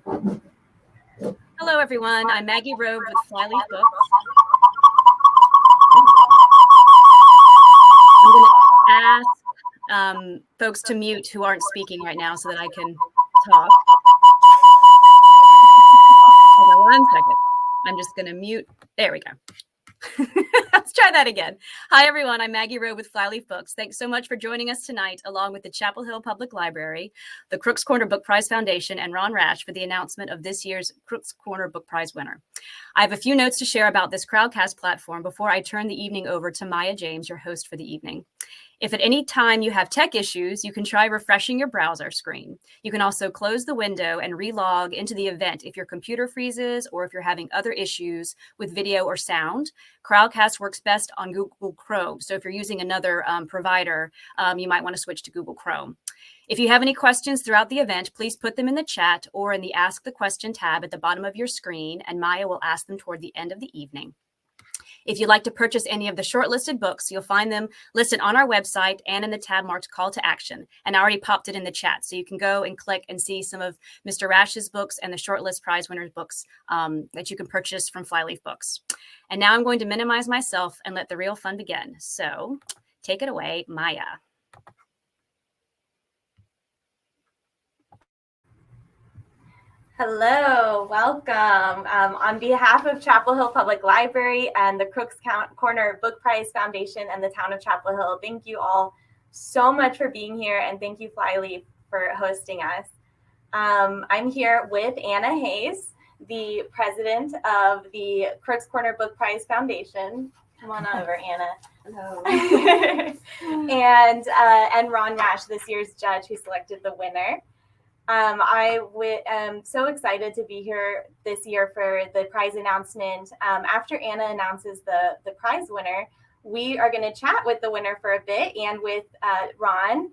Hello, everyone. I'm Maggie Robe with Flyleaf Books. I'm going to ask folks to mute who aren't speaking right now so that I can talk. Hold on 1 second. I'm just going to mute. There we go. Let's try that again. Hi, everyone. I'm Maggie Rowe with Flyleaf Books. Thanks so much for joining us tonight, along with the Chapel Hill Public Library, the Crooks Corner Book Prize Foundation, and Ron Rash for the announcement of this year's Crooks Corner Book Prize winner. I have a few notes to share about this Crowdcast platform before I turn the evening over to Maya James, your host for the evening. If at any time you have tech issues, you can try refreshing your browser screen. You can also close the window and relog into the event if your computer freezes or if you're having other issues with video or sound. Crowdcast works best on Google Chrome. So if you're using another provider, you might want to switch to Google Chrome. If you have any questions throughout the event, please put them in the chat or in the Ask the Question tab at the bottom of your screen, and Maya will ask them toward the end of the evening. If you'd like to purchase any of the shortlisted books, you'll find them listed on our website and in the tab marked Call to Action. And I already popped it in the chat, so you can go and click and see some of Mr. Rash's books and the shortlist prize winners' books that you can purchase from Flyleaf Books. And now I'm going to minimize myself and let the real fun begin. So take it away, Maya. Hello, welcome. On behalf of Chapel Hill Public Library and the Crooks Corner Book Prize Foundation and the town of Chapel Hill, thank you all so much for being here, and thank you, Flyleaf, for hosting us. I'm here with Anna Hayes, the president of the Crooks Corner Book Prize Foundation. Come on over, Anna. Hello. And Ron Rash, this year's judge who selected the winner. I am so excited to be here this year for the prize announcement. After Anna announces the prize winner, we are going to chat with the winner for a bit and with Ron.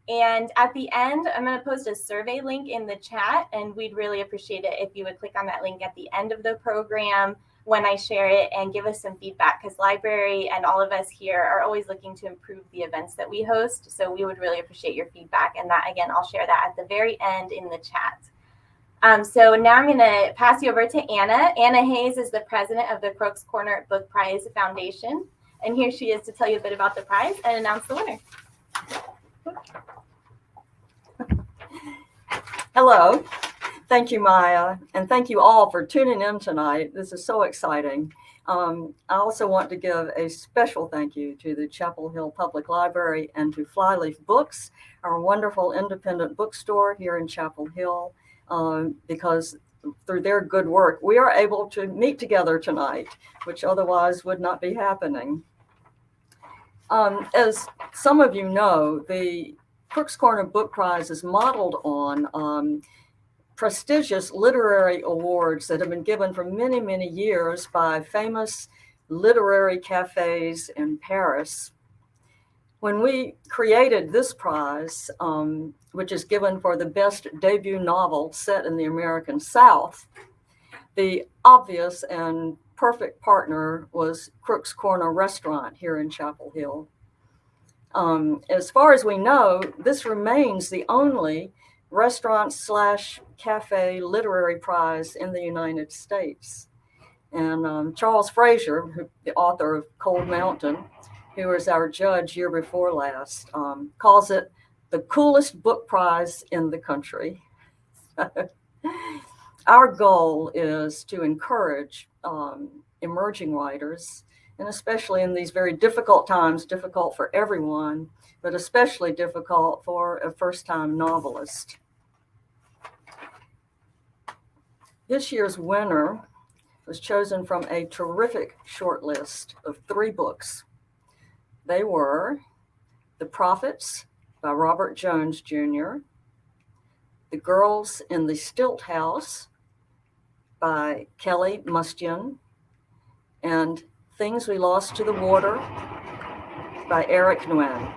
And at the end, I'm going to post a survey link in the chat, and we'd really appreciate it if you would click on that link at the end of the program when I share it and give us some feedback, because library and all of us here are always looking to improve the events that we host. So we would really appreciate your feedback. And that, again, I'll share that at the very end in the chat. So now I'm going to pass you over to Anna. Anna Hayes is the president of the Crooks Corner Book Prize Foundation. And here she is to tell you a bit about the prize and announce the winner. Hello. Thank you, Maya, and thank you all for tuning in tonight. This is so exciting. I also want to give a special thank you to the Chapel Hill Public Library and to Flyleaf Books, our wonderful independent bookstore here in Chapel Hill, because through their good work, we are able to meet together tonight, which otherwise would not be happening. As some of you know, the Crooks Corner Book Prize is modeled on prestigious literary awards that have been given for many, many years by famous literary cafes in Paris. When we created this prize, which is given for the best debut novel set in the American South, the obvious and perfect partner was Crooks Corner Restaurant here in Chapel Hill. As far as we know, this remains the only restaurant/cafe literary prize in the United States. And Charles Frazier, the author of Cold Mountain, who was our judge year before last, calls it the coolest book prize in the country. Our goal is to encourage emerging writers, and especially in these very difficult times, difficult for everyone, but especially difficult for a first-time novelist. This year's winner was chosen from a terrific shortlist of 3 books. They were The Prophets by Robert Jones Jr., The Girls in the Stilt House by Kelly Mustian, and Things We Lost to the Water by Eric Nguyen.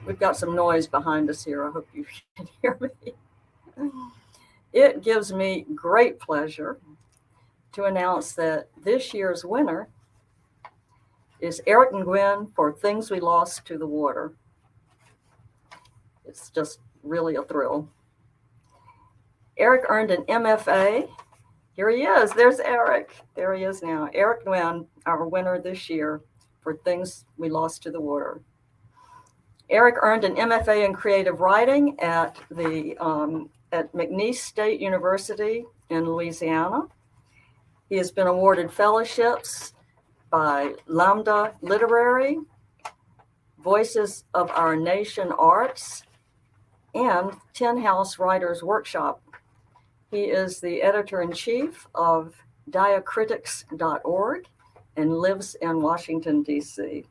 We've got some noise behind us here. I hope you can hear me. It gives me great pleasure to announce that this year's winner is Eric Nguyen for Things We Lost to the Water. It's just really a thrill. Eric earned an MFA. Here he is. There's Eric. There he is now. Eric Nguyen, our winner this year for Things We Lost to the Water. Eric earned an MFA in creative writing at McNeese State University in Louisiana. He has been awarded fellowships by Lambda Literary, Voices of Our Nation Arts, and Tin House Writers Workshop. He is the editor-in-chief of diacritics.org and lives in Washington, D.C.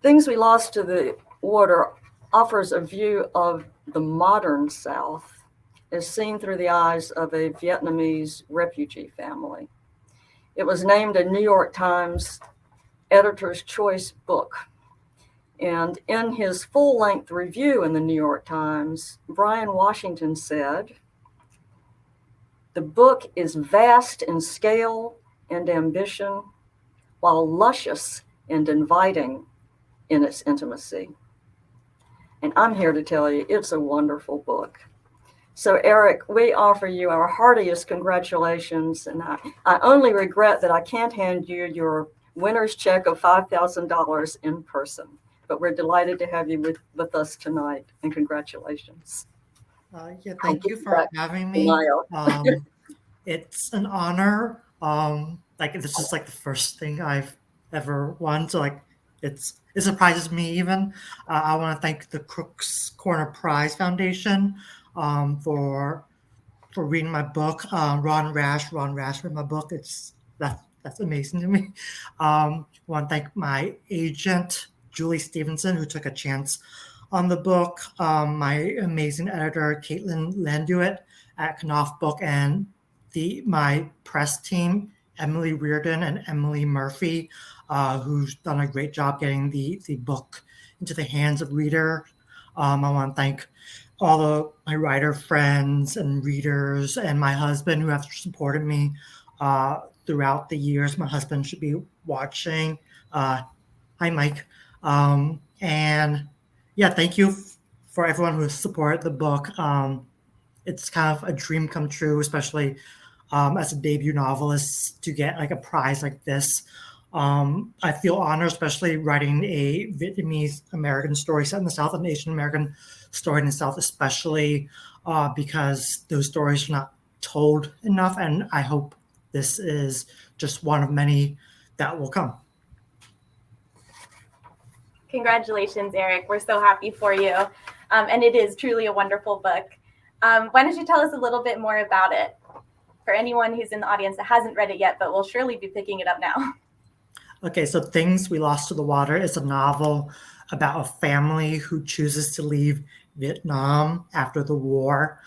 Things We Lost to the Water offers a view of the modern South as seen through the eyes of a Vietnamese refugee family. It was named a New York Times Editor's Choice book. And in his full-length review in the New York Times, Brian Washington said, "The book is vast in scale and ambition, while luscious and inviting in its intimacy." And I'm here to tell you, it's a wonderful book. So Eric, we offer you our heartiest congratulations. And I only regret that I can't hand you your winner's check of $5,000 in person. But we're delighted to have you with us tonight, and congratulations. Thank you for having me. It's an honor. This is like the first thing I've ever won, so it surprises me even. I want to thank the Crooks Corner Prize Foundation for reading my book. Ron Rash read my book. That's amazing to me. I want to thank my agent, Julie Stevenson, who took a chance on the book, my amazing editor, Caitlin Landuit at Knopf Book, and my press team, Emily Reardon and Emily Murphy, who's done a great job getting the book into the hands of readers. I want to thank all of my writer friends and readers and my husband who have supported me throughout the years. My husband should be watching. Hi, Mike. Thank you for everyone who supported the book. It's kind of a dream come true, especially as a debut novelist, to get a prize like this. I feel honored, especially writing a Vietnamese American story set in the South, an Asian American story in the South, especially because those stories are not told enough. And I hope this is just one of many that will come. Congratulations, Eric. We're so happy for you. And it is truly a wonderful book. Why don't you tell us a little bit more about it for anyone who's in the audience that hasn't read it yet, but will surely be picking it up now? Okay, so Things We Lost to the Water is a novel about a family who chooses to leave Vietnam after the war.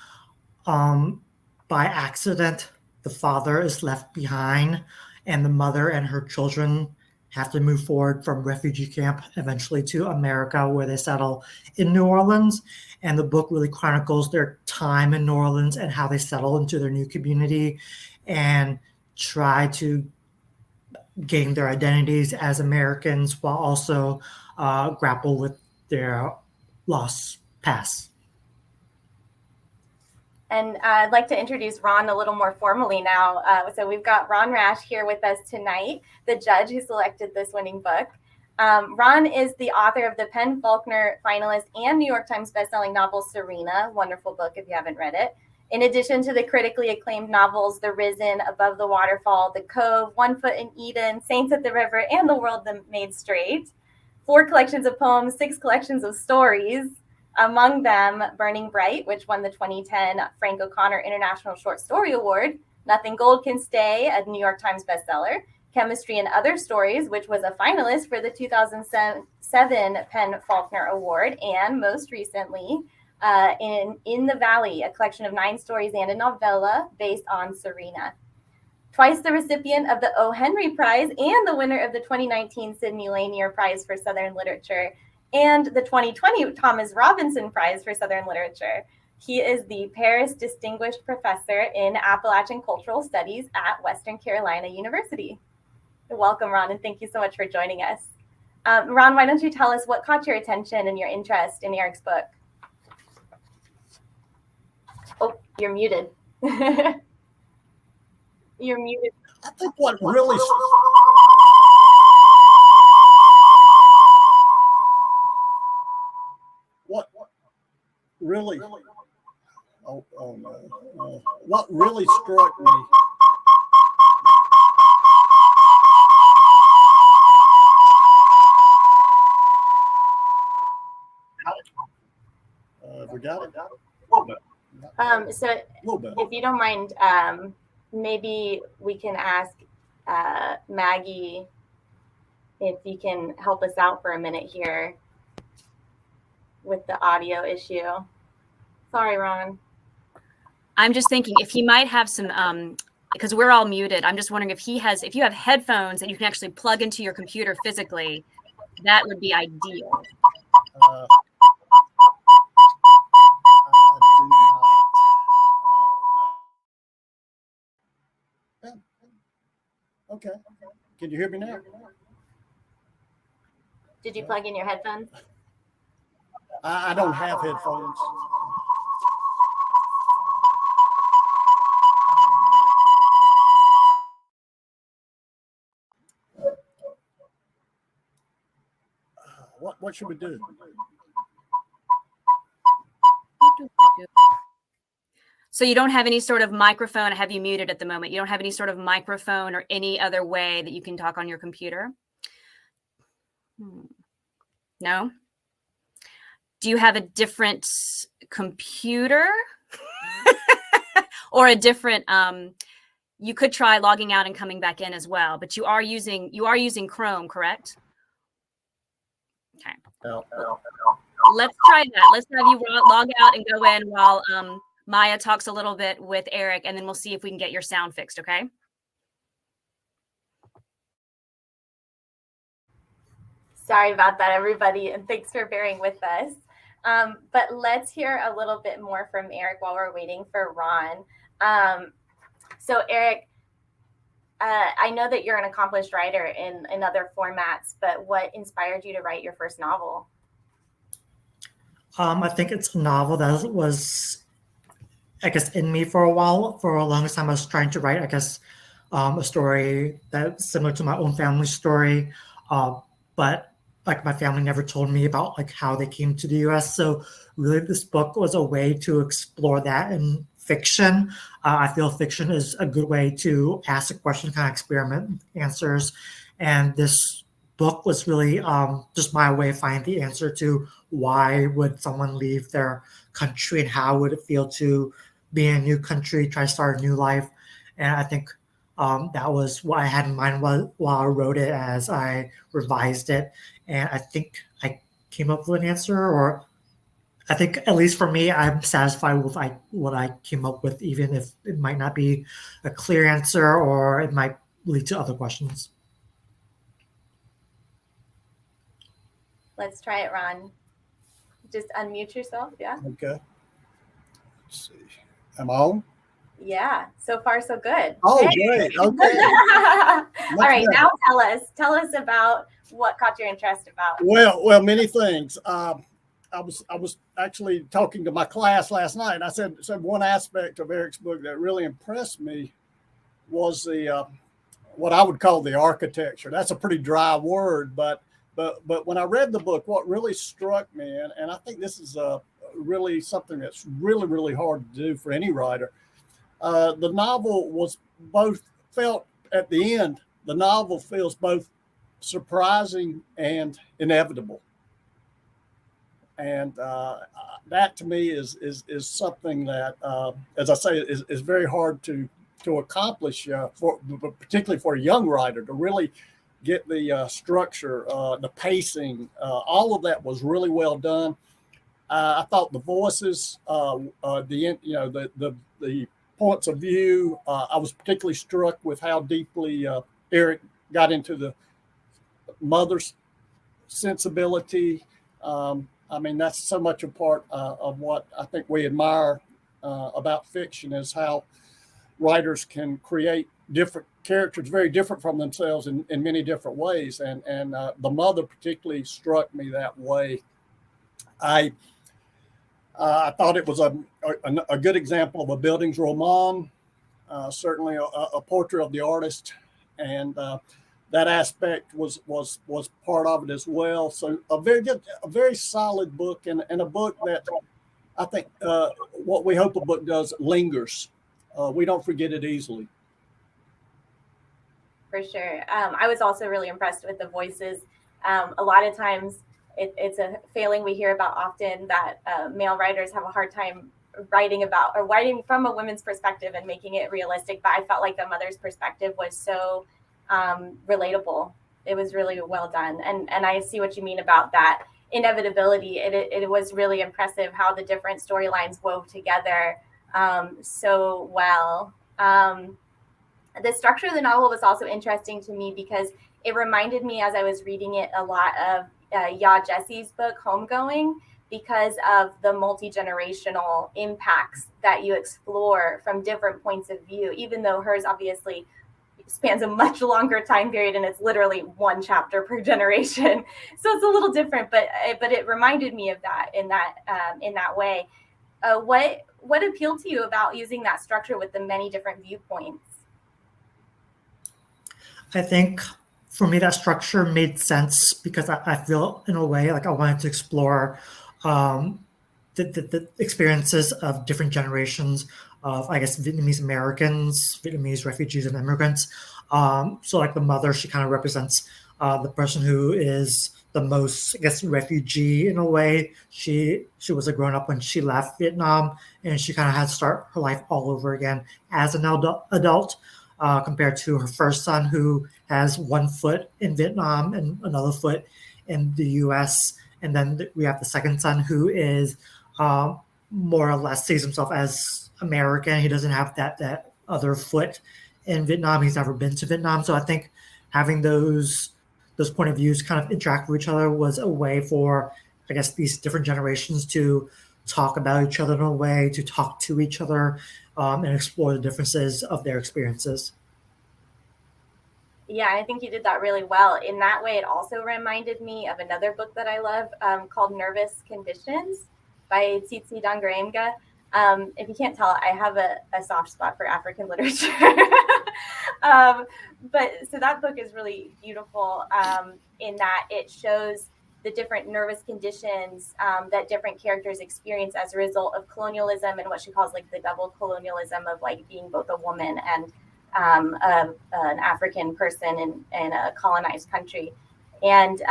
By accident, the father is left behind, and the mother and her children have to move forward from refugee camp eventually to America, where they settle in New Orleans. And the book really chronicles their time in New Orleans and how they settle into their new community and try to gain their identities as Americans while also grapple with their lost past. And I'd like to introduce Ron a little more formally now. So we've got Ron Rash here with us tonight, the judge who selected this winning book. Ron is the author of the PEN/Faulkner finalist and New York Times bestselling novel Serena, wonderful book if you haven't read it. In addition to the critically acclaimed novels The Risen, Above the Waterfall, The Cove, One Foot in Eden, Saints at the River, and The World That Made Straight, 4 collections of poems, 6 collections of stories, among them Burning Bright, which won the 2010 Frank O'Connor International Short Story Award, Nothing Gold Can Stay, a New York Times bestseller, Chemistry and Other Stories, which was a finalist for the 2007 PEN/Faulkner Award, and most recently, in the Valley, a collection of 9 stories and a novella based on Serena. Twice the recipient of the O. Henry Prize and the winner of the 2019 Sidney Lanier Prize for Southern Literature and the 2020 Thomas Robinson Prize for Southern Literature. He is the Paris Distinguished Professor in Appalachian Cultural Studies at Western Carolina University. Welcome, Ron, and thank you so much for joining us. Ron, why don't you tell us what caught your attention and your interest in Eric's book? Oh, you're muted. You're muted. I think what really what really struck me we got it. So if you don't mind, maybe we can ask Maggie if you can help us out for a minute here with the audio issue. Sorry, Ron. I'm just thinking if he might have some, because we're all muted. I'm just wondering if you have headphones that you can actually plug into your computer physically, that would be ideal. I do not. Okay. Can you hear me now? Did you plug in your headphones? I don't have headphones. What should we do? So you don't have any sort of microphone. I have you muted at the moment. You don't have any sort of microphone or any other way that you can talk on your computer? No? Do you have a different computer? Or a different, you could try logging out and coming back in as well, but you are using Chrome, correct? Okay. Let's try that. Let's have you log out and go in while Maya talks a little bit with Eric, and then we'll see if we can get your sound fixed, okay? Sorry about that, everybody, and thanks for bearing with us. But let's hear a little bit more from Eric while we're waiting for Ron. So Eric, I know that you're an accomplished writer in other formats, but what inspired you to write your first novel? I think it's a novel that was, I guess, in me for a while. For a long time, I was trying to write, I guess, a story that's similar to my own family story. But like my family never told me about like how they came to the US. So really this book was a way to explore that in fiction. I feel fiction is a good way to ask a question, kind of experiment with answers. And this book was really just my way of finding the answer to why would someone leave their country and how would it feel to be in a new country, try to start a new life. And I think that was what I had in mind while I wrote it as I revised it. And I think I came up with an answer, or I think at least for me, I'm satisfied with what I came up with, even if it might not be a clear answer or it might lead to other questions. Let's try it, Ron. Just unmute yourself, yeah? Okay. Let's see. Am I on? Yeah, so far so good. Oh, hey. Great. Okay. All right, better. Now tell us about what caught your interest about. Well, many things. I was actually talking to my class last night, and I said one aspect of Eric's book that really impressed me was the what I would call the architecture. That's a pretty dry word, but when I read the book, what really struck me, and I think this is really something that's really, really hard to do for any writer. The novel felt at the end, the novel feels both surprising and inevitable. And that to me is something that, as I say, is very hard to accomplish, particularly for a young writer, to really get the structure, the pacing, all of that was really well done. I thought the voices, the points of view. I was particularly struck with how deeply Eric got into the mother's sensibility. I mean, that's so much a part of what I think we admire about fiction, is how writers can create different characters, very different from themselves in many different ways. And the mother particularly struck me that way. I thought it was a good example of a bildungsroman, certainly a portrait of the artist, and that aspect was part of it as well. So a very solid book, and a book that I think what we hope a book does lingers. We don't forget it easily. For sure. I was also really impressed with the voices. A lot of times it's a failing we hear about often, that male writers have a hard time writing about or writing from a woman's perspective and making it realistic. But I felt like the mother's perspective was so relatable. It was really well done. And I see what you mean about that inevitability. It was really impressive how the different storylines wove together so well. The structure of the novel was also interesting to me because it reminded me, as I was reading it, a lot of Ya Jesse's book, Homegoing, because of the multi-generational impacts that you explore from different points of view, even though hers obviously spans a much longer time period and it's literally one chapter per generation. So it's a little different, but it reminded me of that in that way. What appealed to you about using that structure with the many different viewpoints? I think for me, that structure made sense because I feel in a way like I wanted to explore the experiences of different generations of, I guess, Vietnamese Americans, Vietnamese refugees and immigrants. So like the mother, she kind of represents the person who is the most, I guess, refugee in a way. She was a grown up when she left Vietnam, and she kind of had to start her life all over again as an adult. Compared to her first son, who has one foot in Vietnam and another foot in the U.S. And then we have the second son, who is more or less sees himself as American. He doesn't have that other foot in Vietnam. He's never been to Vietnam. So I think having those point of views kind of interact with each other was a way for, I guess, these different generations to talk about each other in a way, to talk to each other, and explore the differences of their experiences. Yeah, I think you did that really well. In that way, it also reminded me of another book that I love called Nervous Conditions by Tsitsi Dangarembga. If you can't tell, I have a soft spot for African literature. But so that book is really beautiful in that it shows the different nervous conditions that different characters experience as a result of colonialism and what she calls like the double colonialism of like being both a woman and an African person in a colonized country. And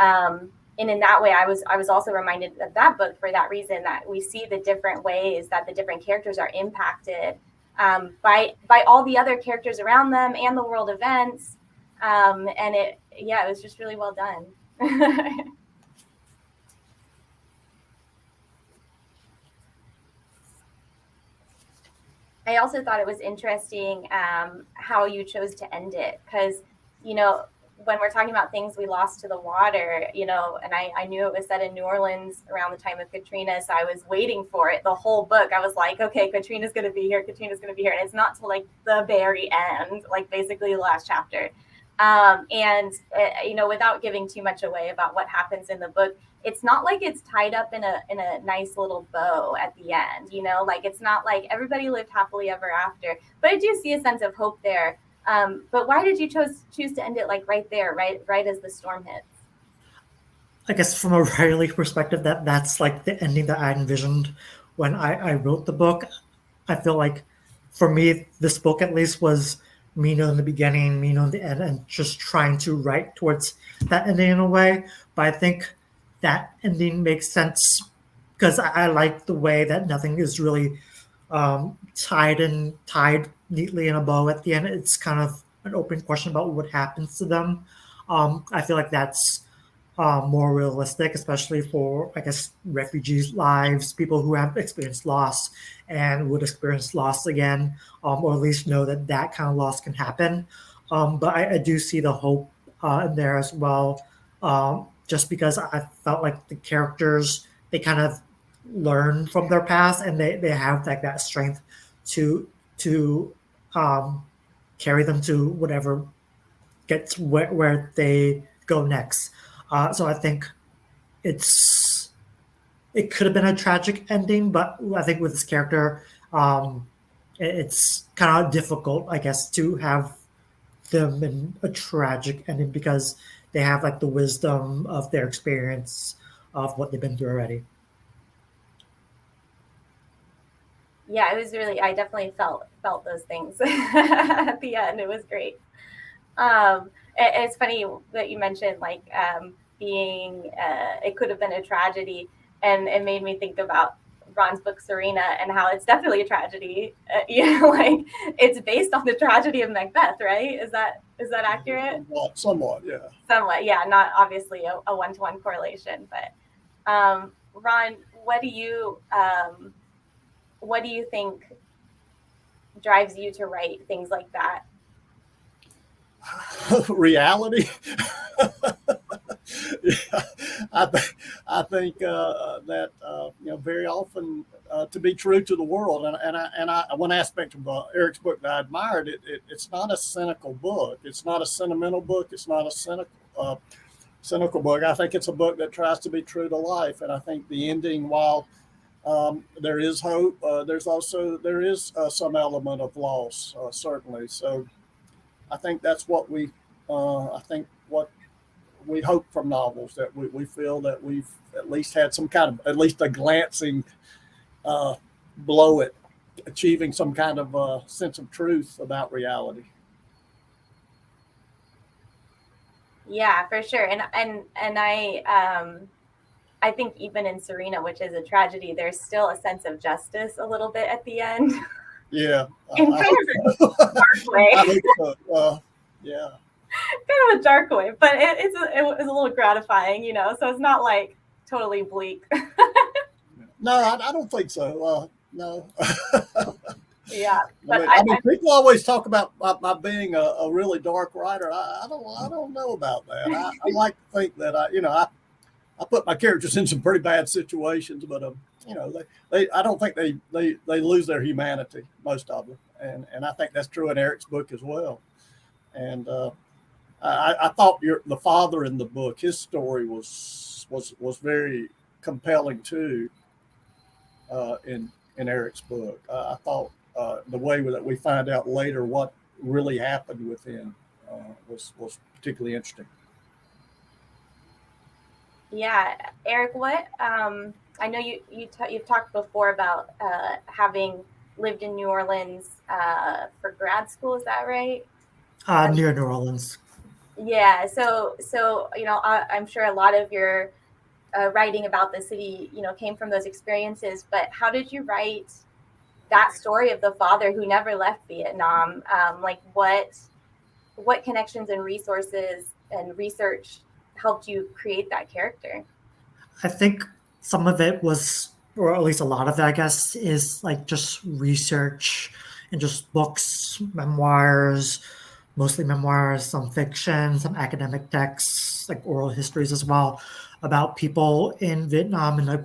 in that way, I was also reminded of that book for that reason, that we see the different ways that the different characters are impacted by all the other characters around them and the world events. And it was just really well done. I also thought it was interesting how you chose to end it, because, you know, when we're talking about things we lost to the water, you know, and I knew it was set in New Orleans around the time of Katrina, so I was waiting for it the whole book. I was like, okay, Katrina's going to be here, and it's not till like the very end, like basically the last chapter. You know, without giving too much away about what happens in the book, it's not like it's tied up in a nice little bow at the end, you know, like it's not like everybody lived happily ever after, but I do see a sense of hope there. But why did you choose to end it like right there, right as the storm hits? I guess from a writerly perspective, that's like the ending that I envisioned when I wrote the book. I feel like for me, this book at least was me knowing the beginning, me knowing the end, and just trying to write towards that ending in a way. But I think that ending makes sense because I like the way that nothing is really tied neatly in a bow at the end. It's kind of an open question about what happens to them. I feel like that's more realistic, especially for, I guess, refugees' lives, people who have experienced loss and would experience loss again, or at least know that kind of loss can happen. But I do see the hope in there as well, just because I felt like the characters, they kind of learn from their past and they have like that strength to carry them to whatever gets where they go next. So I think it's it could have been a tragic ending, but I think with this character, it's kind of difficult, I guess, to have them in a tragic ending because they have like the wisdom of their experience of what they've been through already. Yeah, it was really, I definitely felt those things at the end. It was great. It's funny that you mentioned like being it could have been a tragedy, and it made me think about Ron's book Serena and how it's definitely a tragedy. Like it's based on the tragedy of Macbeth, right? Is that accurate? Somewhat, yeah. Somewhat, yeah. Not obviously a one-to-one correlation, but Ron, what do you think drives you to write things like that? Reality. Yeah, I think that very often to be true to the world, and I one aspect of Eric's book that I admired, it's not a cynical book. It's not a sentimental book. It's not a cynical book. I think it's a book that tries to be true to life, and I think the ending, while there is hope, there is some element of loss, certainly. So I think that's what what we hope from novels, that we feel that we've at least had some kind of, at least a glancing blow at achieving some kind of sense of truth about reality. Yeah, for sure. And I think even in Serena, which is a tragedy, there's still a sense of justice a little bit at the end. Yeah. In kind of a dark way. Yeah. Kind of a dark way, but it was a little gratifying, so it's not like totally bleak. No, I don't think so. No. Yeah, but I mean, people always talk about my being a really dark writer. I don't know about that. I like to think that I put my characters in some pretty bad situations, but I don't think they lose their humanity, most of them, and I think that's true in Eric's book as well. And I thought the father in the book, his story was very compelling too. In Eric's book, I thought the way that we find out later what really happened with him was particularly interesting. Yeah, Eric, what I know you've talked before about having lived in New Orleans for grad school. Is that right? Near New Orleans. Yeah. So I'm sure a lot of your writing about the city, came from those experiences. But how did you write that story of the father who never left Vietnam? Like what connections and resources and research helped you create that character? I think some of it was, or at least a lot of it, I guess, is like just research and just books, memoirs, mostly memoirs, some fiction, some academic texts, like oral histories as well, about people in Vietnam and like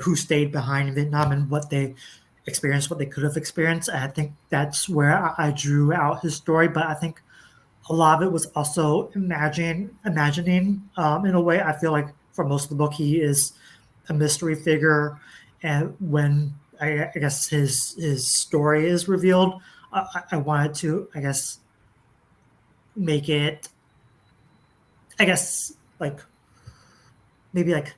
who stayed behind in Vietnam and what they experienced, what they could have experienced. And I think that's where I drew out his story. But I think a lot of it was also imagining in a way. I feel like for most of the book, he is a mystery figure. And when I guess his story is revealed, I wanted to, I guess, make it, I guess, like maybe like,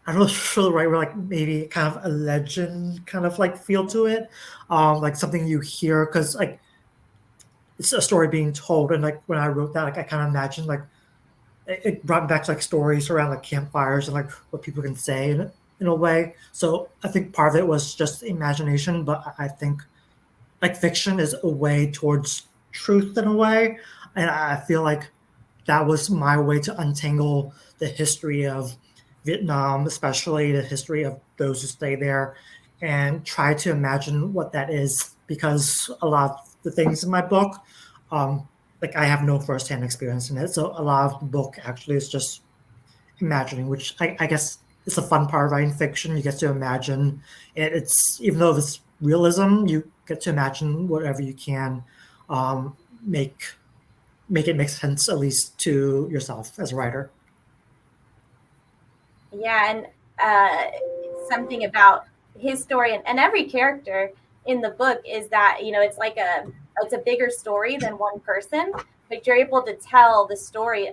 I don't know if it's the right word, like maybe kind of a legend kind of like feel to it, like something you hear, because like it's a story being told. And like when I wrote that, like I kind of imagined like it brought me back to like stories around like campfires and like what people can say in a way. So I think part of it was just imagination, but I think like fiction is a way towards truth in a way. And I feel like that was my way to untangle the history of Vietnam, especially the history of those who stay there, and try to imagine what that is. Because a lot of the things in my book, like I have no firsthand experience in it. So a lot of the book actually is just imagining, which I guess is a fun part of writing fiction. You get to imagine it. It's, even though it's realism, you get to imagine whatever you can, make it make sense, at least to yourself as a writer. Yeah, something about his story and every character in the book is that, it's like it's a bigger story than one person, but you're able to tell the story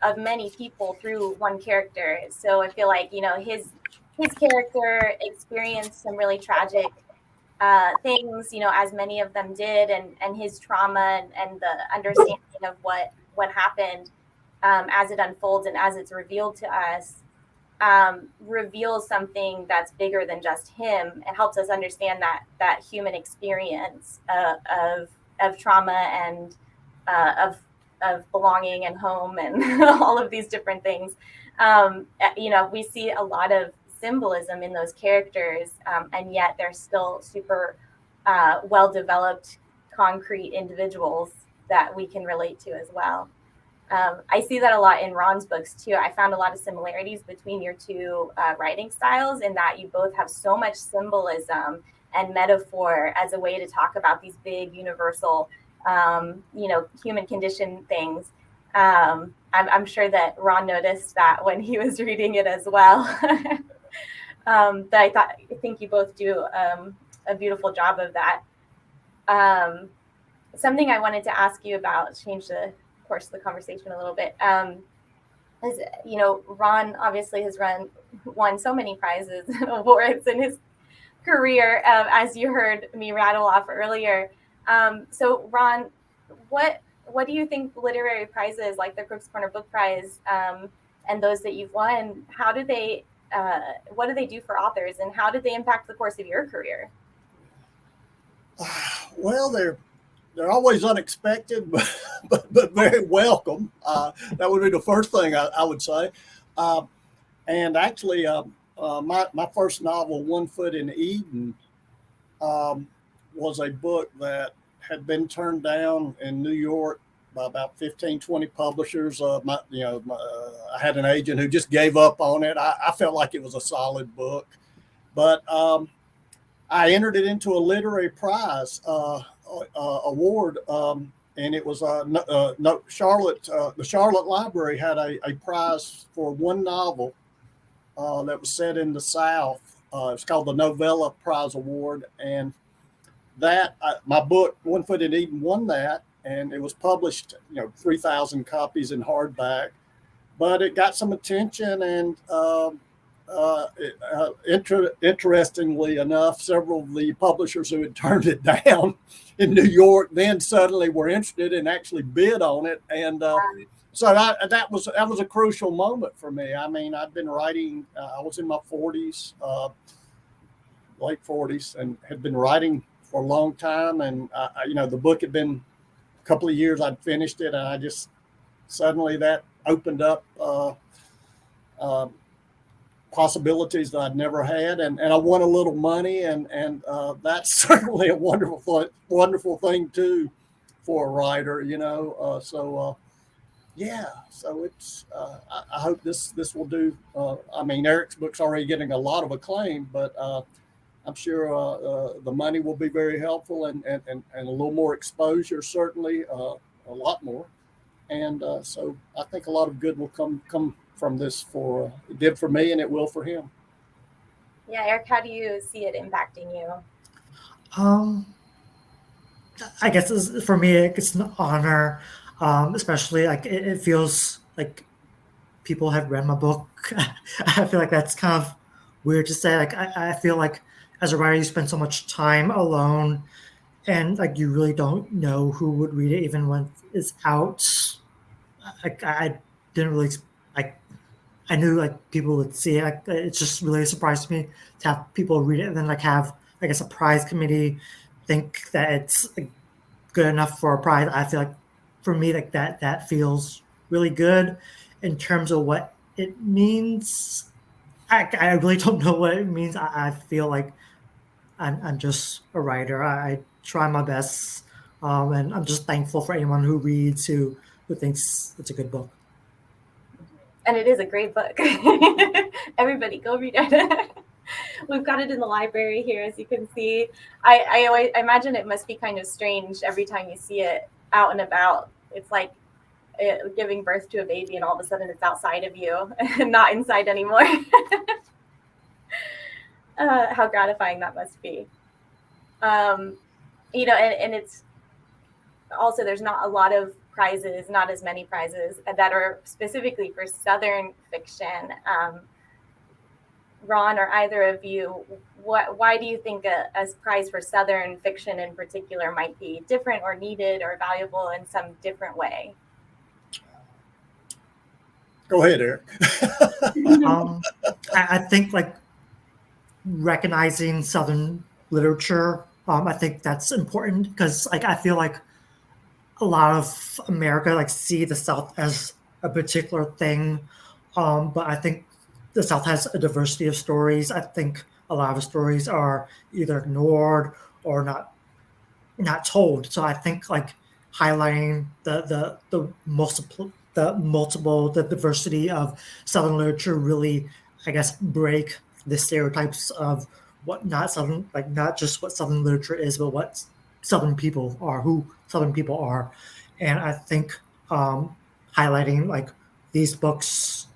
of many people through one character. So I feel like, his character experienced some really tragic things, as many of them did, and his trauma and the understanding of what happened as it unfolds and as it's revealed to us, reveals something that's bigger than just him. It helps us understand that human experience of trauma and of belonging and home and all of these different things. We see a lot of symbolism in those characters, and yet they're still super well-developed, concrete individuals that we can relate to as well. I see that a lot in Ron's books too. I found a lot of similarities between your two writing styles, in that you both have so much symbolism and metaphor as a way to talk about these big universal, human condition things. I'm sure that Ron noticed that when he was reading it as well. But I think you both do a beautiful job of that. Something I wanted to ask you about, change the course of the conversation a little bit, is, Ron obviously has won so many prizes and awards in his career, as you heard me rattle off earlier. So Ron, what do you think literary prizes like the Crooks Corner Book Prize, and those that you've won, what do they do for authors, and how did they impact the course of your career? Well, they're always unexpected, but very welcome. That would be the first thing I would say. And actually, my first novel, One Foot in Eden, was a book that had been turned down in New York by about 15, 20 publishers. I had an agent who just gave up on it. I felt like it was a solid book, but I entered it into a literary prize award, and it was the Charlotte Library had a prize for one novel that was set in the South. It's called the Novella Prize Award, and that my book One Foot in Eden won that, and it was published 3,000 copies in hardback, but it got some attention, and interestingly enough, several of the publishers who had turned it down in New York then suddenly were interested and actually bid on it, and so that was a crucial moment for me. I mean, I'd been writing. I was in my 40s, late 40s, and had been writing for a long time, and the book had been a couple of years. I'd finished it, and I just suddenly that opened up possibilities that I'd never had, and I won a little money, and that's certainly a wonderful thing too for a writer, So it's I hope this will do. I mean, Eric's book's already getting a lot of acclaim, but I'm sure the money will be very helpful, and a little more exposure, certainly a lot more, and so I think a lot of good will come from this. It did for me, and it will for him. Yeah, Eric, how do you see it impacting you? I guess for me, it's an honor, especially like it feels like people have read my book. I feel like that's kind of weird to say. Like I feel like as a writer, you spend so much time alone, and like you really don't know who would read it even when it's out. Like I didn't really I knew like people would see it. Like, it's just really a surprise to me to have people read it and then like have, I guess, a prize committee think that it's like, good enough for a prize. I feel like for me, like that feels really good. In terms of what it means, I really don't know what it means. I feel like I'm just a writer. I try my best, and I'm just thankful for anyone who reads who thinks it's a good book. And it is a great book. Everybody go read it. We've got it in the library here, as you can see. I imagine it must be kind of strange every time you see it out and about. It's like giving birth to a baby, and all of a sudden it's outside of you and not inside anymore. How gratifying that must be. You know, and it's also, there's not a lot of prizes, not as many prizes that are specifically for Southern fiction. Ron, or either of you, why do you think a prize for Southern fiction in particular might be different or needed or valuable in some different way? Go ahead, Eric. I think like recognizing Southern literature, I think that's important because like I feel like a lot of America like see the South as a particular thing, but I think the South has a diversity of stories. I think a lot of stories are either ignored or not told. So I think like highlighting the diversity of Southern literature really, I guess, break the stereotypes of what not Southern, like not just what Southern literature is, but what Southern people are, who Southern people are. And I think highlighting like these books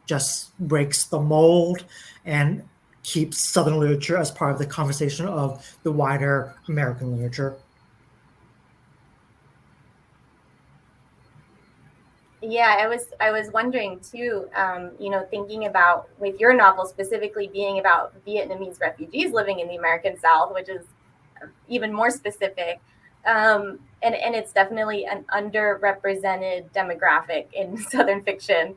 just breaks the mold and keeps Southern literature as part of the conversation of the wider American literature. Yeah, I was wondering too, you know, thinking about with your novel specifically being about Vietnamese refugees living in the American South, which is even more specific. And it's definitely an underrepresented demographic in Southern fiction.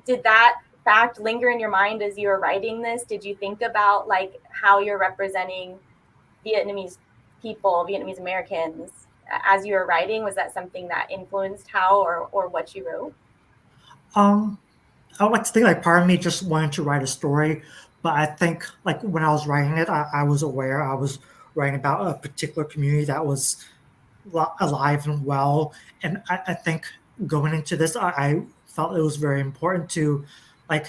Did that fact linger in your mind as you were writing this? Did you think about like how you're representing Vietnamese people, Vietnamese Americans as you were writing? Was that something that influenced how or what you wrote? I would like to think like part of me just wanted to write a story, but I think like when I was writing it, I was aware I was writing about a particular community that was alive and well. And I think going into this, I felt it was very important to like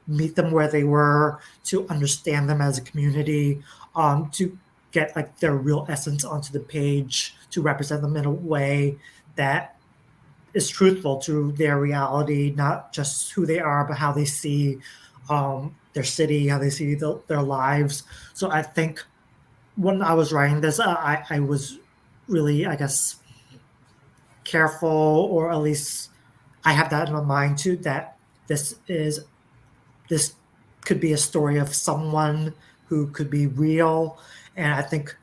meet them where they were, to understand them as a community, to get like their real essence onto the page, to represent them in a way that is truthful to their reality, not just who they are, but how they see their city, how they see their lives. So I think when I was writing this, I was really, I guess, careful, or at least I have that in my mind too, that this could be a story of someone who could be real. And I think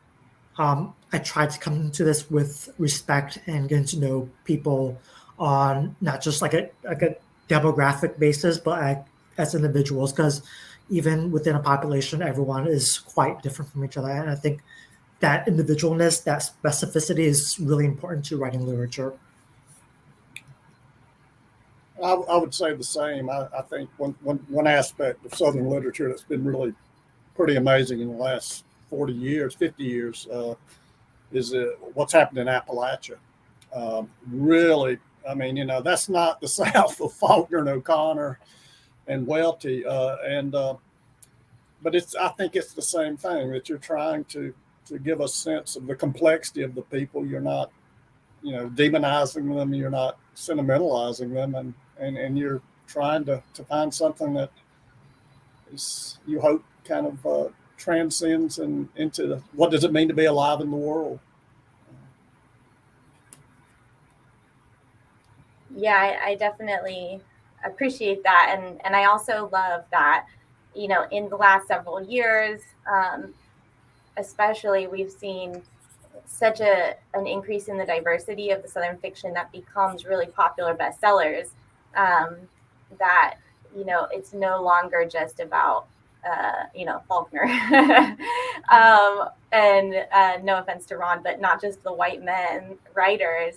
I tried to come to this with respect and getting to know people on not just like a demographic basis, but as individuals, because even within a population, everyone is quite different from each other. And I think that individualness, that specificity is really important to writing literature. I would say the same. I think one aspect of Southern literature that's been really pretty amazing in the last 40 years, 50 years, is what's happened in Appalachia. Really, I mean, you know, that's not the South of Faulkner and O'Connor and Welty, but I think it's the same thing, that you're trying to give a sense of the complexity of the people. You're not, you know, demonizing them. You're not sentimentalizing them, and you're trying to find something that is, you hope, kind of transcends into what does it mean to be alive in the world. Yeah, I definitely appreciate that, and I also love that, you know, in the last several years, especially, we've seen such an increase in the diversity of the Southern fiction that becomes really popular bestsellers. That, you know, it's no longer just about you know, Faulkner. And no offense to Ron, but not just the white men writers,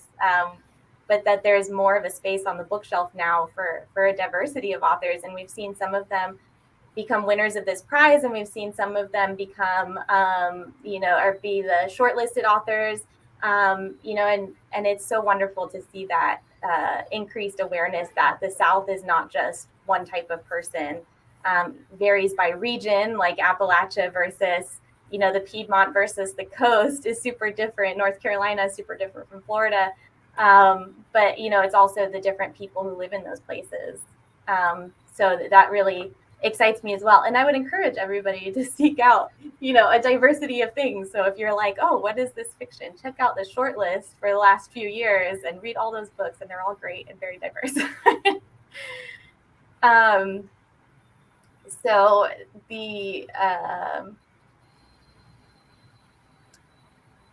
but that there's more of a space on the bookshelf now for a diversity of authors. And we've seen some of them become winners of this prize, and we've seen some of them become, you know, or be the shortlisted authors, you know, and it's so wonderful to see that increased awareness that the South is not just one type of person. Varies by region, like Appalachia versus, you know, the Piedmont versus the coast is super different. North Carolina is super different from Florida. But, you know, it's also the different people who live in those places. So that really excites me as well. And I would encourage everybody to seek out, a diversity of things. So if you're like, oh, what is this fiction? Check out the short list for the last few years and read all those books, and they're all great and very diverse. So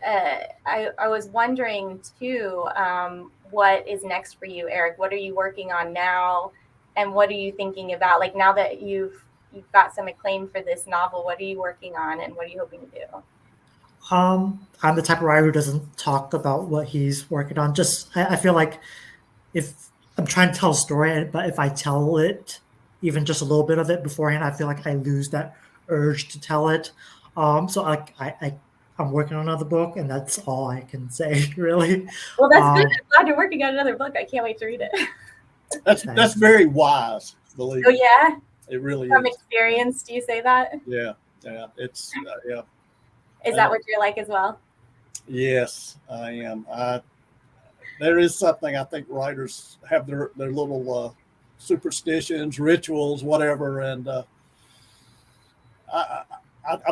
I was wondering too, what is next for you, Eric? What are you working on now? And what are you thinking about? Like, now that you've got some acclaim for this novel, what are you working on and what are you hoping to do? I'm the type of writer who doesn't talk about what he's working on. I feel like if I'm trying to tell a story, but if I tell it, even just a little bit of it beforehand, I feel like I lose that urge to tell it. So I'm working on another book, and that's all I can say, really. Well, that's good. I'm glad you're working on another book. I can't wait to read it. That's very wise, believe me. Oh, yeah? It really From is. experience, do you say that? Yeah. It's, yeah. Is that what you're like as well? Yes, I am. There is something, I think writers have their little superstitions, rituals, whatever. And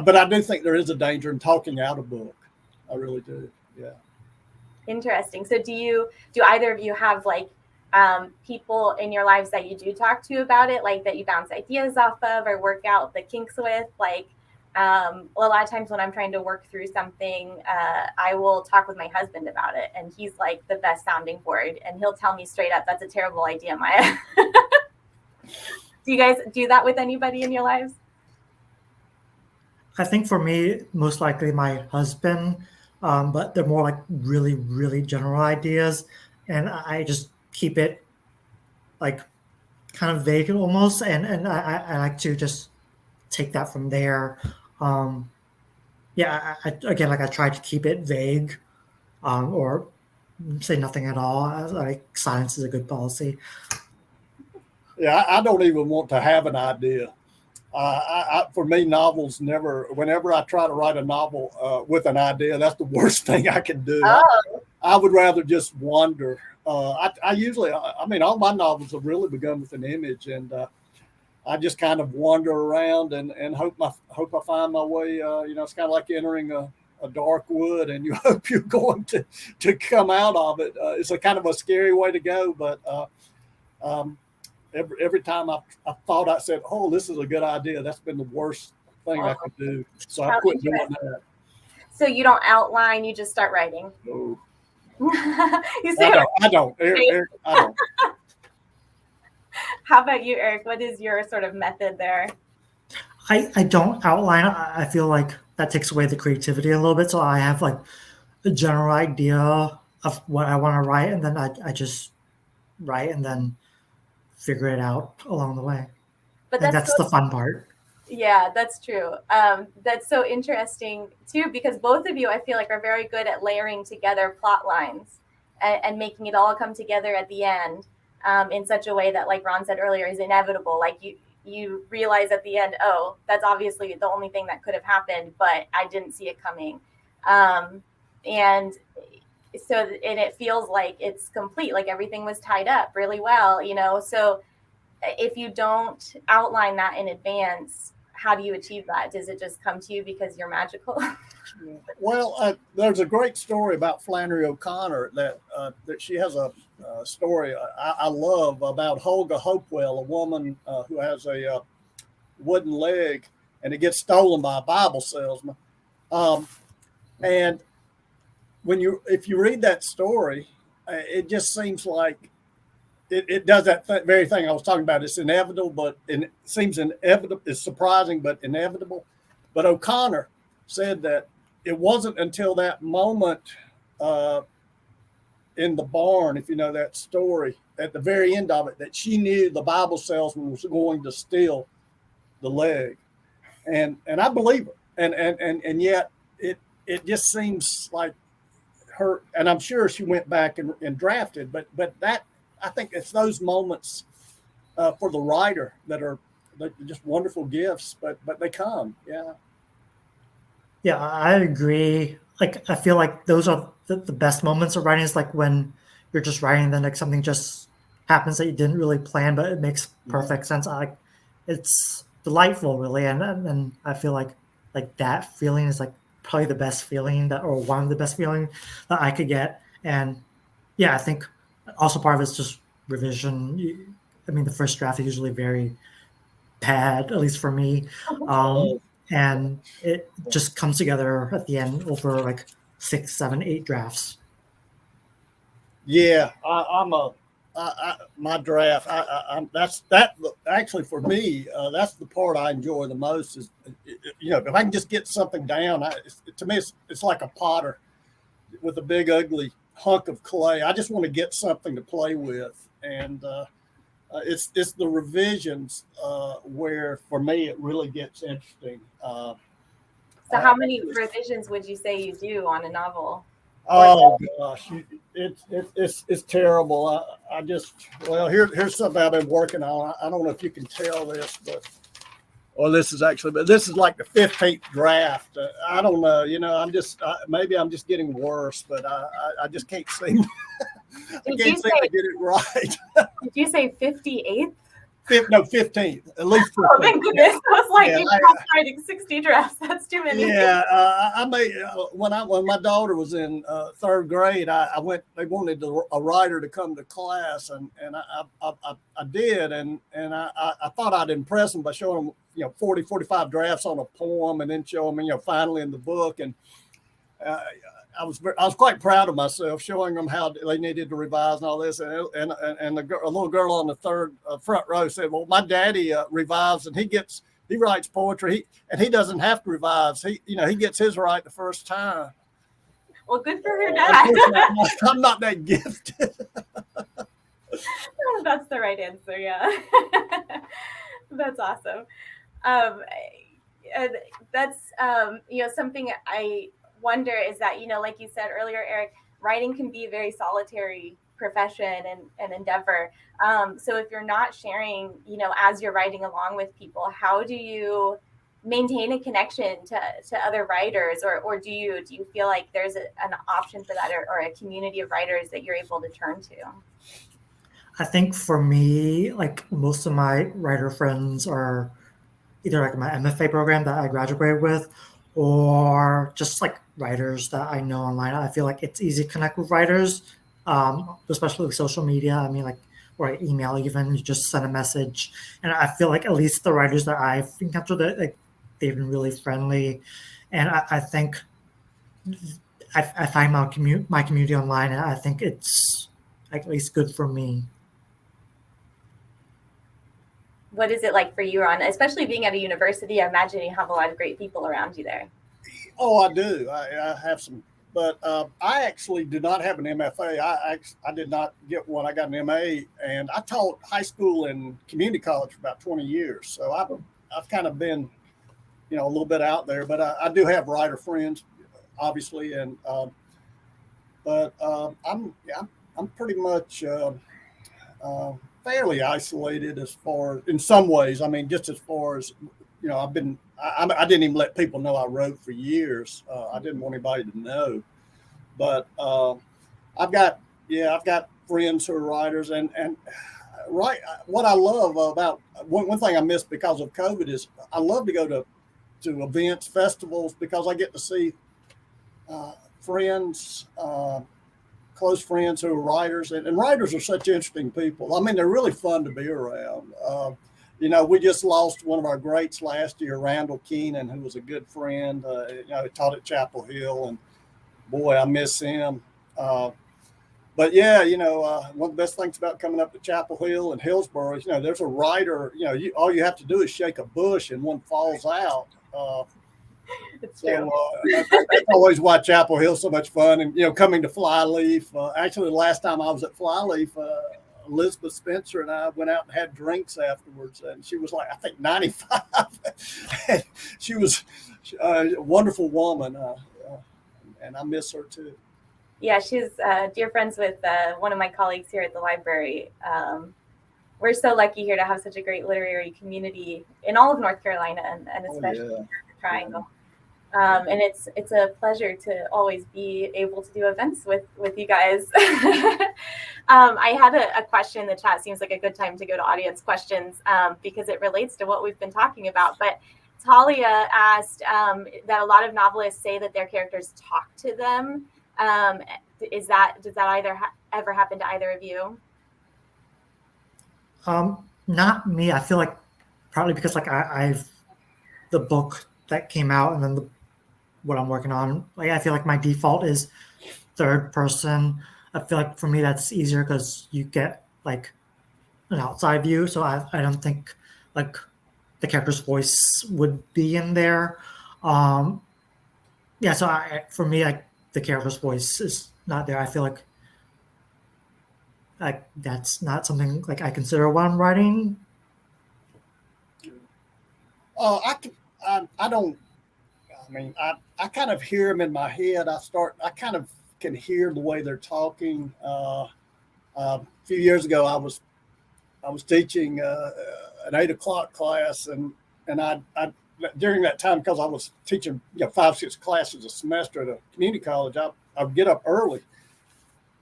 but I do think there is a danger in talking out a book. I really do. Yeah. Interesting. So do either of you have like people in your lives that you do talk to about it, like that you bounce ideas off of or work out the kinks with? Like a lot of times when I'm trying to work through something, I will talk with my husband about it, and he's like the best sounding board, and he'll tell me straight up, that's a terrible idea, Maya. Do you guys do that with anybody in your lives? I think for me, most likely my husband, but they're more like really, really general ideas. And I just keep it like kind of vague almost. And I like to just take that from there. Again, like I try to keep it vague or say nothing at all. Like silence is a good policy. Yeah, I don't even want to have an idea. For me, novels never. Whenever I try to write a novel with an idea, that's the worst thing I can do. Oh. I would rather just wander. I usually, all my novels have really begun with an image, and I just kind of wander around and hope I find my way. It's kind of like entering a dark wood, and you hope you're going to come out of it. It's a kind of a scary way to go, but every time I thought, I said, "Oh, this is a good idea," that's been the worst thing I could do. So I quit doing that. So you don't outline; you just start writing. No. You say, I don't. Eric, I don't. How about you, Eric? What is your sort of method there? I don't outline. I feel like that takes away the creativity a little bit. So I have like a general idea of what I want to write, and then I just write and then figure it out along the way. But that's the fun part. Yeah, that's true. That's so interesting too, because both of you, I feel like, are very good at layering together plot lines and making it all come together at the end in such a way that, like Ron said earlier, is inevitable. Like you realize at the end, oh, that's obviously the only thing that could have happened, but I didn't see it coming. And it feels like it's complete, like everything was tied up really well, So if you don't outline that in advance, how do you achieve that? Does it just come to you because you're magical? Well, there's a great story about Flannery O'Connor that she has a story I love about Hulga Hopewell, a woman who has a wooden leg, and it gets stolen by a Bible salesman. And if you read that story, it just seems like it does that very thing I was talking about. It's inevitable, but it seems inevitable. It's surprising, but inevitable. But O'Connor said that it wasn't until that moment in the barn, if you know that story, at the very end of it, that she knew the Bible salesman was going to steal the leg. And I believe her. And yet it just seems like her, and I'm sure she went back and drafted, but that, I think it's those moments for the writer that are just wonderful gifts, but they come. Yeah. Yeah, I agree. Like, I feel like those are the best moments of writing, is like when you're just writing and then like something just happens that you didn't really plan, but it makes perfect sense. it's delightful, really, and I feel like that feeling is like probably the best feeling that, or one of the best feeling that I could get. And yeah, I think also part of it's just revision. I mean, the first draft is usually very bad, at least for me, and it just comes together at the end over like 6, 7, 8 drafts. Yeah, my draft. That's that. Actually, for me, that's the part I enjoy the most. Is if I can just get something down. To me, it's like a potter with a big ugly hunk of clay. I just want to get something to play with, and it's the revisions where for me it really gets interesting. So, how many revisions would you say you do on a novel? Oh gosh, it's terrible. I just here's something I've been working on. I don't know if you can tell this, but this is like the 15th draft. I don't know. Maybe I'm just getting worse, but I just can't seem. I can't seem to get it right. Did you say 58th? No, 15th. At least 15th. Oh, thank goodness. I was like, you're writing 60 drafts. That's too many. Yeah, I made when my daughter was in 3rd grade. I went. They wanted a writer to come to class, and I did, and I thought I'd impress them by showing them 40, 45 drafts on a poem, and then show them finally in the book. And I was quite proud of myself, showing them how they needed to revise and all this. And a little girl on the third front row said, "Well, my daddy revives, and he writes poetry, and he doesn't have to revise. He gets his right the first time." Well, good for her dad. I'm not that gifted. That's the right answer. Yeah, that's awesome. That's something I wonder is that, like you said earlier, Eric, writing can be a very solitary profession and endeavor. So if you're not sharing, as you're writing along with people, how do you maintain a connection to other writers, or do you feel like there's an option for that, or a community of writers that you're able to turn to? I think for me, like most of my writer friends are either like my MFA program that I graduated with, or just like writers that I know online. I feel like it's easy to connect with writers, especially with social media. I mean, like, or email, even you just send a message. And I feel like at least the writers that I've encountered, like, they've been really friendly. And I think I find my community online, and I think it's at least good for me. What is it like for you, Ron? Especially being at a university, I imagine you have a lot of great people around you there. Oh, I do. I have some, but I actually do not have an MFA. I did not get one. I got an MA, and I taught high school and community college for about 20 years. So I've kind of been, a little bit out there. But I do have writer friends, obviously, and but I'm pretty much fairly isolated as far, in some ways. I mean, just as far as, I didn't even let people know I wrote for years. I didn't want anybody to know, but I've got friends who are writers, and right. What I love about one thing I missed because of COVID is I love to go to events, festivals, because I get to see friends, close friends who are writers, and writers are such interesting people. I mean, they're really fun to be around. We just lost one of our greats last year, Randall Keenan, who was a good friend. He taught at Chapel Hill, and boy, I miss him. But yeah, one of the best things about coming up to Chapel Hill and Hillsborough is, there's a writer. All you have to do is shake a bush, and one falls out. It's true. That's always why Chapel Hill's so much fun. And, coming to Flyleaf, actually the last time I was at Flyleaf, Elizabeth Spencer and I went out and had drinks afterwards, and she was like, I think 95. And she was a wonderful woman, and I miss her too. Yeah, she's dear friends with one of my colleagues here at the library. We're so lucky here to have such a great literary community in all of North Carolina, and especially in the Triangle. And it's a pleasure to always be able to do events with you guys. I had a question in the chat. Seems like a good time to go to audience questions because it relates to what we've been talking about. But Talia asked that a lot of novelists say that their characters talk to them. Does that ever happen to either of you? Not me. I feel like partly because like I've the book that came out and then what I'm working on. Like I feel like my default is third person. I feel like for me that's easier because you get like an outside view. So I don't think like the character's voice would be in there. Yeah. So for me, like the character's voice is not there. I feel like that's not something like I consider when I'm writing. I don't. I mean, I kind of hear them in my head. I kind of can hear the way they're talking. A few years ago, I was teaching an 8:00 class, and I during that time, because I was teaching 5-6 classes a semester at a community college, I would get up early,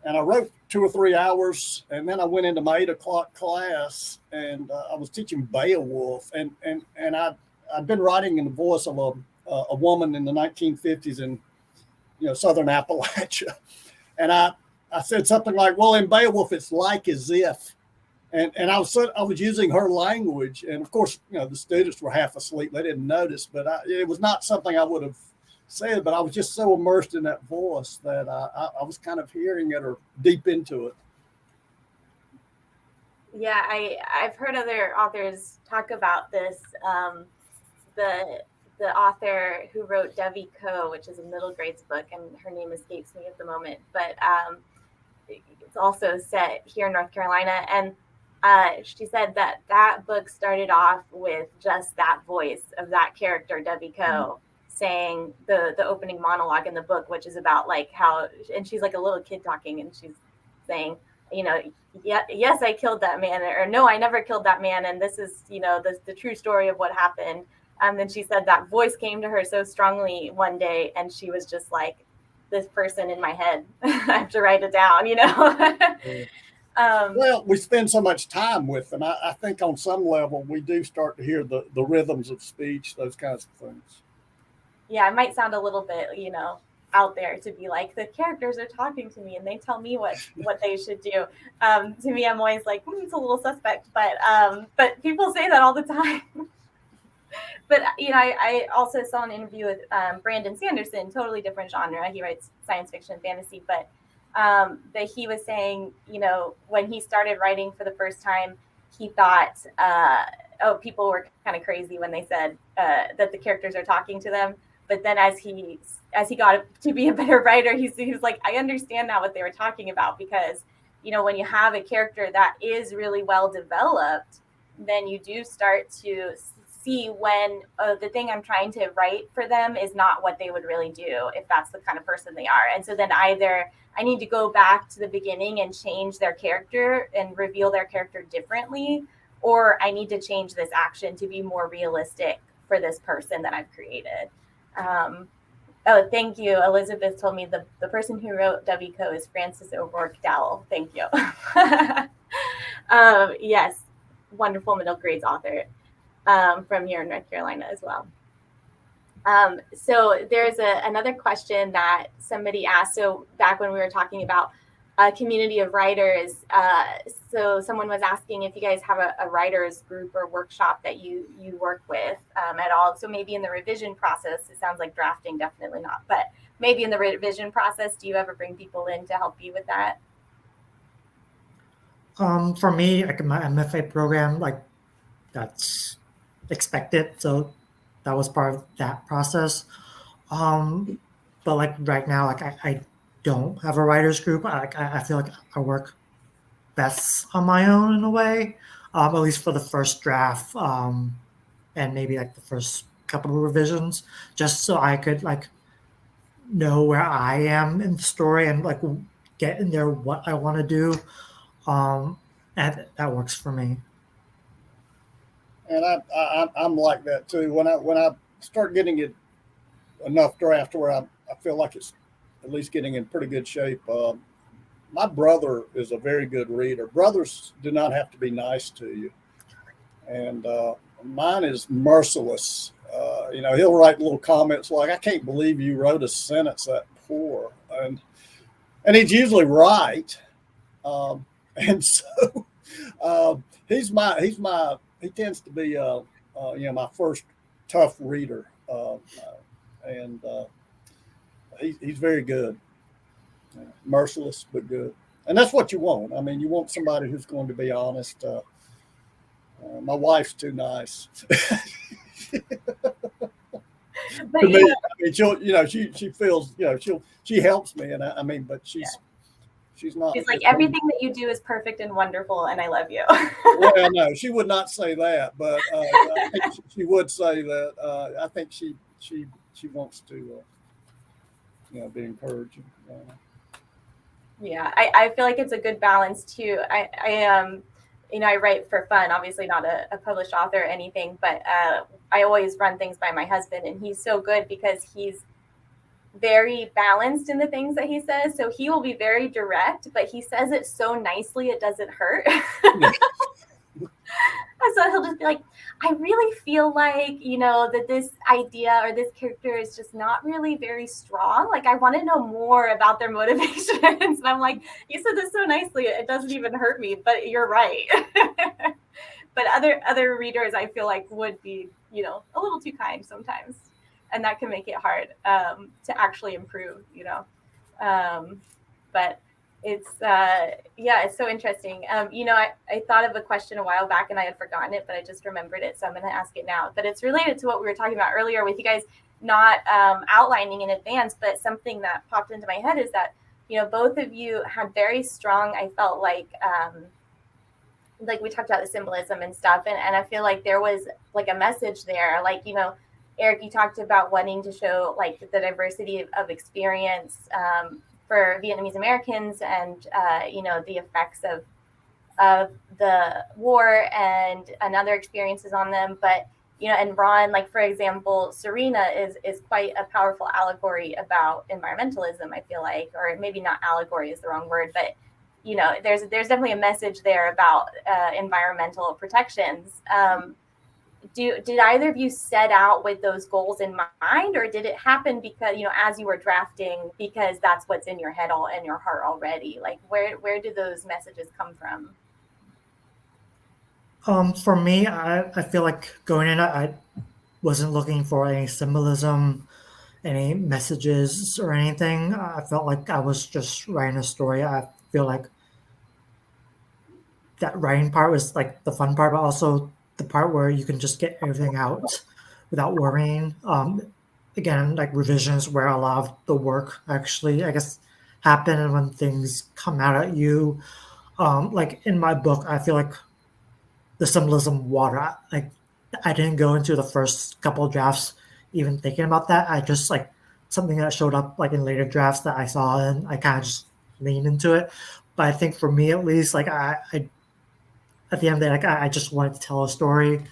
and I wrote 2 or 3 hours, and then I went into my 8:00 class, and I was teaching Beowulf, and I'd been writing in the voice of a woman in the 1950s in southern Appalachia, and I said something like, "Well, in Beowulf, it's like as if," and I was using her language, and of course, the students were half asleep; they didn't notice, but it was not something I would have said, but I was just so immersed in that voice that I was kind of hearing it or deep into it. Yeah, I've heard other authors talk about this. The author who wrote Debbie Coe, which is a middle grades book, and her name escapes me at the moment, but it's also set here in North Carolina. And she said that book started off with just that voice of that character, Debbie Coe, saying the opening monologue in the book, which is about like how, and she's like a little kid talking, and she's saying, yes, I killed that man, or no, I never killed that man, and this is the true story of what happened. And then she said that voice came to her so strongly one day, and she was just like, this person in my head, I have to write it down, Well, we spend so much time with them. I think on some level we do start to hear the rhythms of speech, those kinds of things. Yeah, it might sound a little bit, out there to be like, the characters are talking to me and they tell me what they should do. To me, I'm always like, it's a little suspect, but people say that all the time. But I also saw an interview with Brandon Sanderson, totally different genre. He writes science fiction, fantasy, but that he was saying, when he started writing for the first time, he thought, people were kind of crazy when they said that the characters are talking to them. But then as he got to be a better writer, he was like, I understand now what they were talking about, because when you have a character that is really well developed, then you do start to see when the thing I'm trying to write for them is not what they would really do if that's the kind of person they are. And so then either I need to go back to the beginning and change their character and reveal their character differently, or I need to change this action to be more realistic for this person that I've created. Oh, thank you. Elizabeth told me the person who wrote Debbie Coe is Frances O'Rourke Dowell. Thank you. Yes, wonderful middle grades author. From here in North Carolina as well. So there's another question that somebody asked. So back when we were talking about a community of writers, so someone was asking if you guys have a writers group or workshop that you work with at all. So maybe in the revision process, it sounds like drafting, definitely not, but maybe in the revision process, do you ever bring people in to help you with that? For me, like my MFA program, like that's expected, so that was part of that process. But like right now, like I don't have a writers group. I feel like I work best on my own in a way, at least for the first draft, and maybe like the first couple of revisions, just so I could like know where I am in the story and like get in there what I want to do, and that works for me. And I'm like that too. When I start getting it enough draft where I feel like it's at least getting in pretty good shape. My brother is a very good reader. Brothers do not have to be nice to you. And mine is merciless. He'll write little comments like, "I can't believe you wrote a sentence that poor," and he's usually right. And so he tends to be my first tough reader, and he's very good, merciless but good, and that's what you want. I mean, you want somebody who's going to be honest. My wife's too nice. But To me, I mean, she feels, she helps me, and but she's not. She's like, everything that you do is perfect and wonderful, and I love you. Well, no, she would not say that, but I think she would say that. I think she wants to, be encouraging. Yeah, I feel like it's a good balance too. I write for fun, obviously not a published author or anything, but I always run things by my husband, and he's so good because he's very balanced in the things that he says. So he will be very direct, but he says it so nicely it doesn't hurt. So he'll just be like, "I really feel like, that this idea or this character is just not really very strong. Like, I want to know more about their motivations." And I'm like, "You said this so nicely, it doesn't even hurt me, but you're right." But other readers, I feel like, would be, a little too kind sometimes. And that can make it hard to actually improve, but it's so interesting. I thought of a question a while back and I had forgotten it, but I just remembered it, so I'm going to ask it now. But it's related to what we were talking about earlier with you guys not outlining in advance, but something that popped into my head is that both of you had very strong, I felt like we talked about the symbolism and stuff, and I feel like there was like a message there, like Eric, you talked about wanting to show like the diversity of experience for Vietnamese Americans and the effects of the war and other experiences on them. But and Ron, like for example, Serena is quite a powerful allegory about environmentalism, I feel like, or maybe not allegory is the wrong word, but there's definitely a message there about environmental protections. Did either of you set out with those goals in mind, or did it happen because as you were drafting, because that's what's in your head in your heart already? Like where do those messages come from? For me, I feel like going in, I wasn't looking for any symbolism, any messages or anything. I felt like I was just writing a story. I feel like that writing part was like the fun part, but also the part where you can just get everything out without worrying. Again, like revisions where a lot of the work actually, I guess, happen, and when things come out at you. Like in my book, I feel like the symbolism water. Like I didn't go into the first couple of drafts even thinking about that. I just like something that showed up like in later drafts that I saw, and I kind of just leaned into it. But I think for me at least, like I at the end of the day, like I just wanted to tell a story,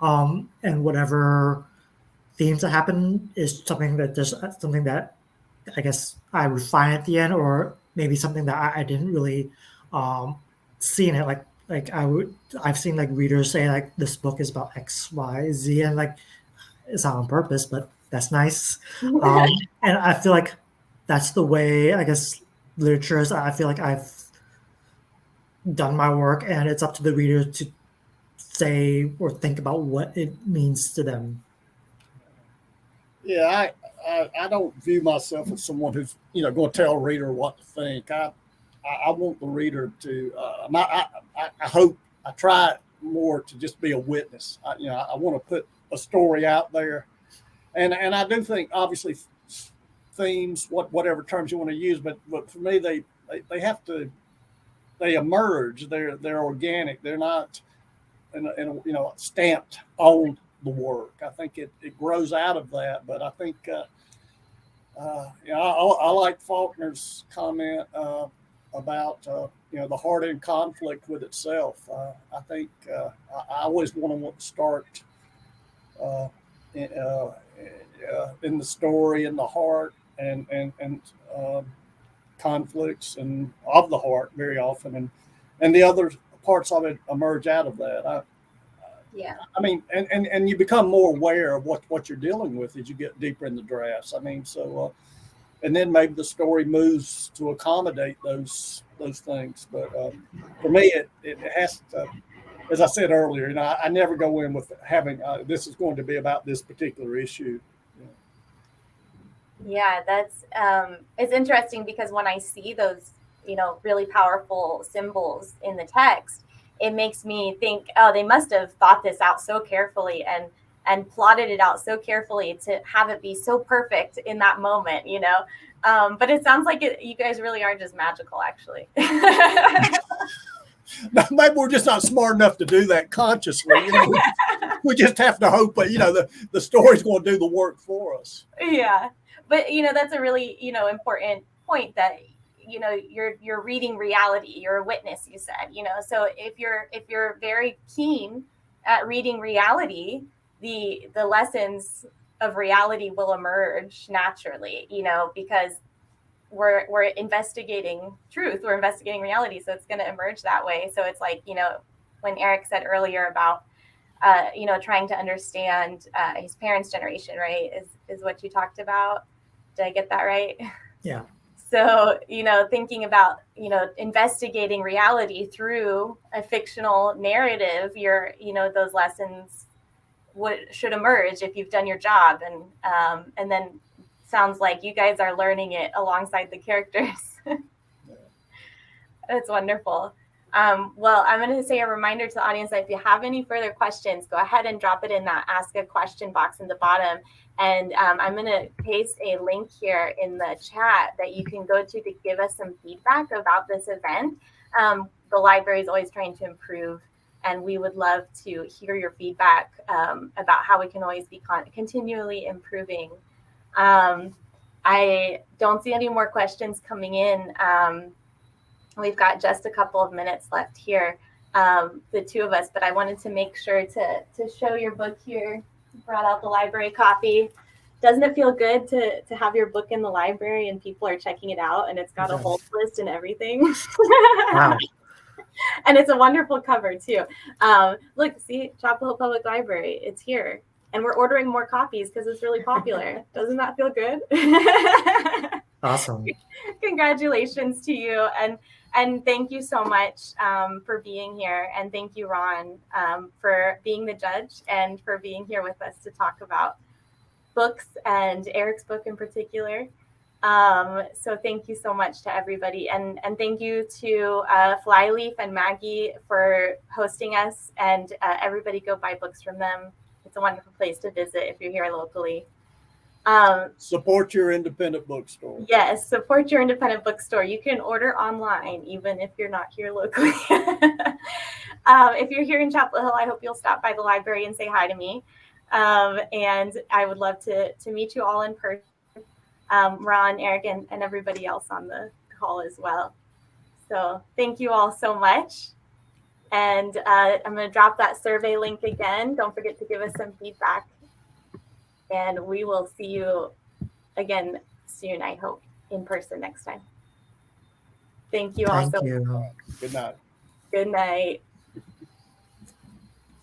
and whatever themes that happen is something that I guess I refine at the end, or maybe something that I didn't really see in it. Like I've seen like readers say like this book is about X, Y, Z, and like it's not on purpose, but that's nice. And I feel like that's the way I guess literature is. I feel like I've done my work, and it's up to the reader to say or think about what it means to them. Yeah, I don't view myself as someone who's going to tell a reader what to think. I want the reader to. I hope I try more to just be a witness. I want to put a story out there, and I do think obviously themes, whatever terms you want to use, but for me they have to. They emerge. They're organic. They're not, stamped on the work. I think it grows out of that. But I think, I like Faulkner's comment about the heart in conflict with itself. I think I always want to start in the story, in the heart, and conflicts and of the heart very often, and the other parts of it emerge out of that. I mean, and you become more aware of what you're dealing with as you get deeper in the drafts. I mean, so and then maybe the story moves to accommodate those things. But for me, it has to. As I said earlier, I never go in with having this is going to be about this particular issue. Yeah, that's it's interesting because when I see those, really powerful symbols in the text, it makes me think, oh, they must have thought this out so carefully and plotted it out so carefully to have it be so perfect in that moment, But it sounds like you guys really are just magical, actually. Maybe we're just not smart enough to do that consciously. We just have to hope that the story's going to do the work for us. Yeah, but that's a really important point that you're reading reality. You're a witness. You said so if you're very keen at reading reality, the lessons of reality will emerge naturally. Because we're investigating truth, we're investigating reality, so it's going to emerge that way. So it's like when Eric said earlier about trying to understand his parents' generation, right, is what you talked about. Did I get that right? Yeah. So thinking about investigating reality through a fictional narrative, those lessons should emerge if you've done your job, and then sounds like you guys are learning it alongside the characters. That's wonderful. Well, I'm going to say a reminder to the audience that if you have any further questions, go ahead and drop it in that ask a question box in the bottom. And I'm going to paste a link here in the chat that you can go to give us some feedback about this event. The library is always trying to improve, and we would love to hear your feedback about how we can always be continually improving. I don't see any more questions coming in. We've got just a couple of minutes left here, the two of us, but I wanted to make sure to show your book here. Brought out the library copy. Doesn't it feel good to have your book in the library and people are checking it out, and it's got a hold list and everything? Wow. And it's a wonderful cover too. Look, see, Chapel Hill Public Library, it's here. And we're ordering more copies because it's really popular. Doesn't that feel good? Awesome. Congratulations to you. And thank you so much for being here. And thank you, Ron, for being the judge and for being here with us to talk about books and Eric's book in particular. So thank you so much to everybody. And thank you to Flyleaf and Maggie for hosting us. And everybody go buy books from them. It's a wonderful place to visit if you're here locally. Support your independent bookstore. Yes, support your independent bookstore. You can order online, even if you're not here locally. If you're here in Chapel Hill, I hope you'll stop by the library and say hi to me. And I would love to meet you all in person. Ron, Eric, and everybody else on the call as well. So thank you all so much. And I'm going to drop that survey link again. Don't forget to give us some feedback. And we will see you again soon, I hope, in person next time. Thank you all so much. Good night. Good night.